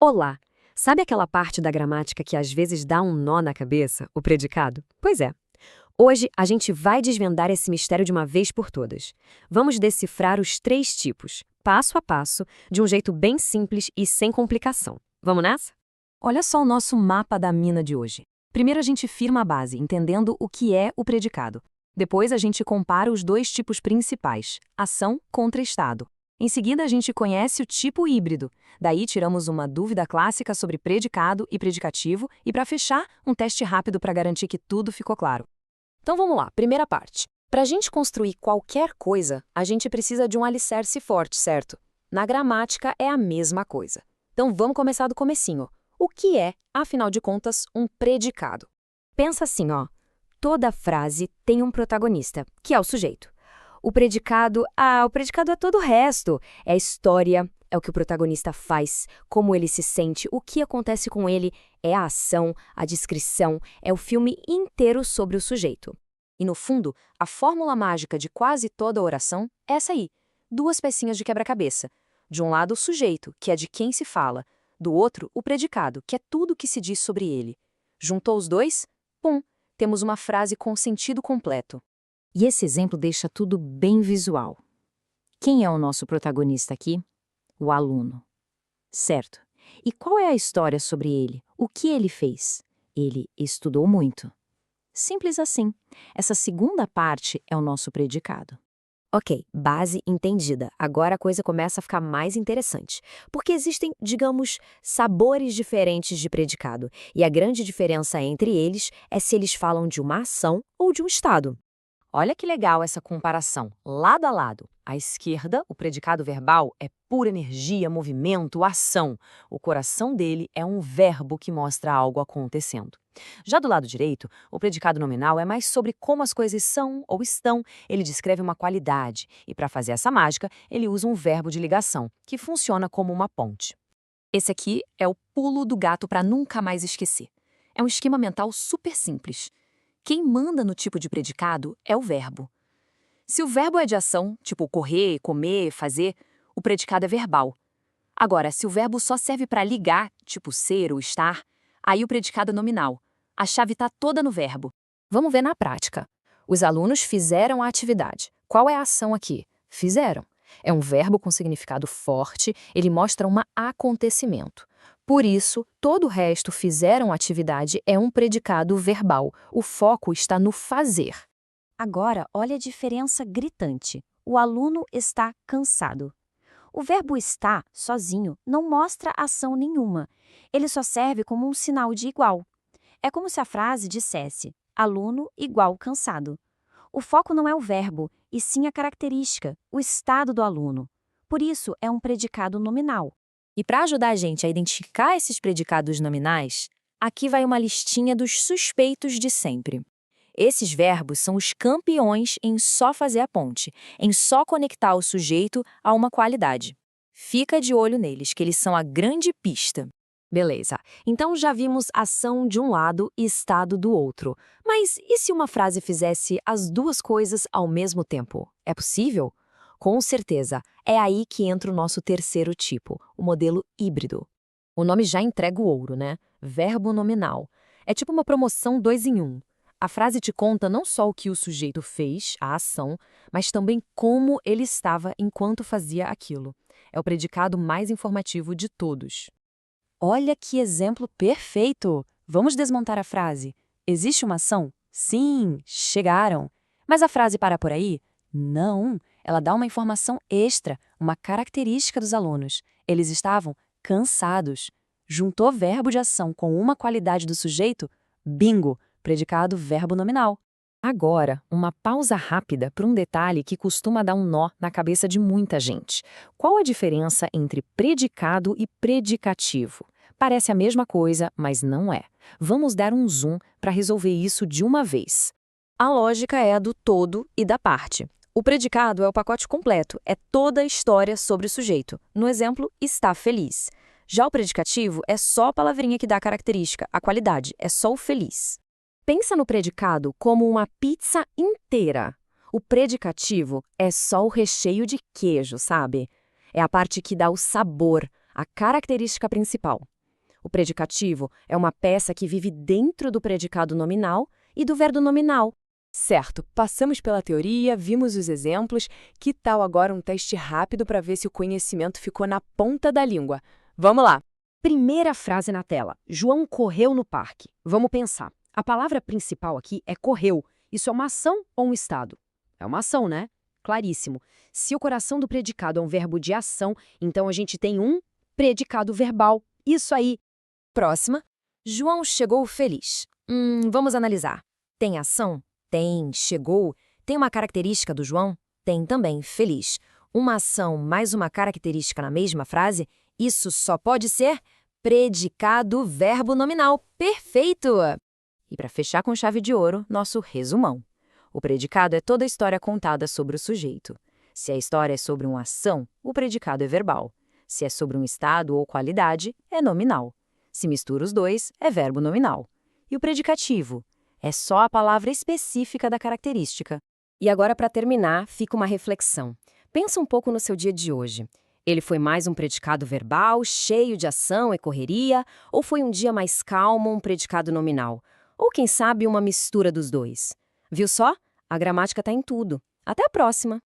Olá! Sabe aquela parte da gramática que às vezes dá um nó na cabeça, o predicado? Pois é. Hoje a gente vai desvendar esse mistério de uma vez por todas. Vamos decifrar os três tipos, passo a passo, de um jeito bem simples e sem complicação. Vamos nessa? Olha só o nosso mapa da mina de hoje. Primeiro a gente firma a base, entendendo o que é o predicado. Depois a gente compara os dois tipos principais, ação contra estado. Em seguida a gente conhece o tipo híbrido. Daí tiramos uma dúvida clássica sobre predicado e predicativo e, para fechar, um teste rápido para garantir que tudo ficou claro. Então vamos lá, primeira parte. Para a gente construir qualquer coisa, a gente precisa de um alicerce forte, certo? Na gramática é a mesma coisa. Então vamos começar do comecinho. O que é, afinal de contas, um predicado? Pensa assim, ó. Toda frase tem um protagonista, que é o sujeito. O predicado é todo o resto. É a história, é o que o protagonista faz, como ele se sente, o que acontece com ele, é a ação, a descrição, é o filme inteiro sobre o sujeito. E no fundo, a fórmula mágica de quase toda oração é essa aí. Duas pecinhas de quebra-cabeça. De um lado o sujeito, que é de quem se fala. Do outro, o predicado, que é tudo o que se diz sobre ele. Juntou os dois? Pum! Temos uma frase com sentido completo. E esse exemplo deixa tudo bem visual. Quem é o nosso protagonista aqui? O aluno. Certo. E qual é a história sobre ele? O que ele fez? Ele estudou muito. Simples assim. Essa segunda parte é o nosso predicado. Ok, base entendida. Agora a coisa começa a ficar mais interessante. Porque existem, digamos, sabores diferentes de predicado. E a grande diferença entre eles é se eles falam de uma ação ou de um estado. Olha que legal essa comparação, lado a lado. À esquerda, o predicado verbal é pura energia, movimento, ação. O coração dele é um verbo que mostra algo acontecendo. Já do lado direito, o predicado nominal é mais sobre como as coisas são ou estão. Ele descreve uma qualidade e, para fazer essa mágica, ele usa um verbo de ligação, que funciona como uma ponte. Esse aqui é o pulo do gato para nunca mais esquecer. É um esquema mental super simples. Quem manda no tipo de predicado é o verbo. Se o verbo é de ação, tipo correr, comer, fazer, o predicado é verbal. Agora, se o verbo só serve para ligar, tipo ser ou estar, aí o predicado é nominal. A chave está toda no verbo. Vamos ver na prática. Os alunos fizeram a atividade. Qual é a ação aqui? Fizeram. É um verbo com significado forte, ele mostra um acontecimento. Por isso, todo o resto fizeram atividade é um predicado verbal. O foco está no fazer. Agora, olha a diferença gritante. O aluno está cansado. O verbo estar, sozinho, não mostra ação nenhuma. Ele só serve como um sinal de igual. É como se a frase dissesse aluno igual cansado. O foco não é o verbo, e sim a característica, o estado do aluno. Por isso, é um predicado nominal. E para ajudar a gente a identificar esses predicados nominais, aqui vai uma listinha dos suspeitos de sempre. Esses verbos são os campeões em só fazer a ponte, em só conectar o sujeito a uma qualidade. Fica de olho neles, que eles são a grande pista. Beleza, então já vimos ação de um lado e estado do outro. Mas e se uma frase fizesse as duas coisas ao mesmo tempo? É possível? Com certeza, é aí que entra o nosso terceiro tipo, o modelo híbrido. O nome já entrega o ouro, né? Verbo nominal. É tipo uma promoção 2 em 1. A frase te conta não só o que o sujeito fez, a ação, mas também como ele estava enquanto fazia aquilo. É o predicado mais informativo de todos. Olha que exemplo perfeito! Vamos desmontar a frase. Existe uma ação? Sim, chegaram. Mas a frase para por aí? Não, ela dá uma informação extra, uma característica dos alunos. Eles estavam cansados. Juntou verbo de ação com uma qualidade do sujeito? Bingo! Predicado verbo nominal. Agora, uma pausa rápida para um detalhe que costuma dar um nó na cabeça de muita gente. Qual a diferença entre predicado e predicativo? Parece a mesma coisa, mas não é. Vamos dar um zoom para resolver isso de uma vez. A lógica é a do todo e da parte. O predicado é o pacote completo, é toda a história sobre o sujeito. No exemplo, está feliz. Já o predicativo é só a palavrinha que dá a característica, a qualidade, é só o feliz. Pensa no predicado como uma pizza inteira. O predicativo é só o recheio de queijo, sabe? É a parte que dá o sabor, a característica principal. O predicativo é uma peça que vive dentro do predicado nominal e do verbo nominal. Certo, passamos pela teoria, vimos os exemplos. Que tal agora um teste rápido para ver se o conhecimento ficou na ponta da língua? Vamos lá! Primeira frase na tela. João correu no parque. Vamos pensar. A palavra principal aqui é correu. Isso é uma ação ou um estado? É uma ação, né? Claríssimo. Se o coração do predicado é um verbo de ação, então a gente tem um predicado verbal. Isso aí. Próxima. João chegou feliz. Vamos analisar. Tem ação? Tem. Chegou? Tem uma característica do João? Tem também. Feliz. Uma ação mais uma característica na mesma frase? Isso só pode ser predicado verbo nominal. Perfeito! E para fechar com chave de ouro, nosso resumão. O predicado é toda a história contada sobre o sujeito. Se a história é sobre uma ação, o predicado é verbal. Se é sobre um estado ou qualidade, é nominal. Se mistura os dois, é verbo nominal. E o predicativo? É só a palavra específica da característica. E agora, para terminar, fica uma reflexão. Pensa um pouco no seu dia de hoje. Ele foi mais um predicado verbal, cheio de ação e correria, ou foi um dia mais calmo, um predicado nominal? Ou, quem sabe, uma mistura dos dois? Viu só? A gramática está em tudo. Até a próxima!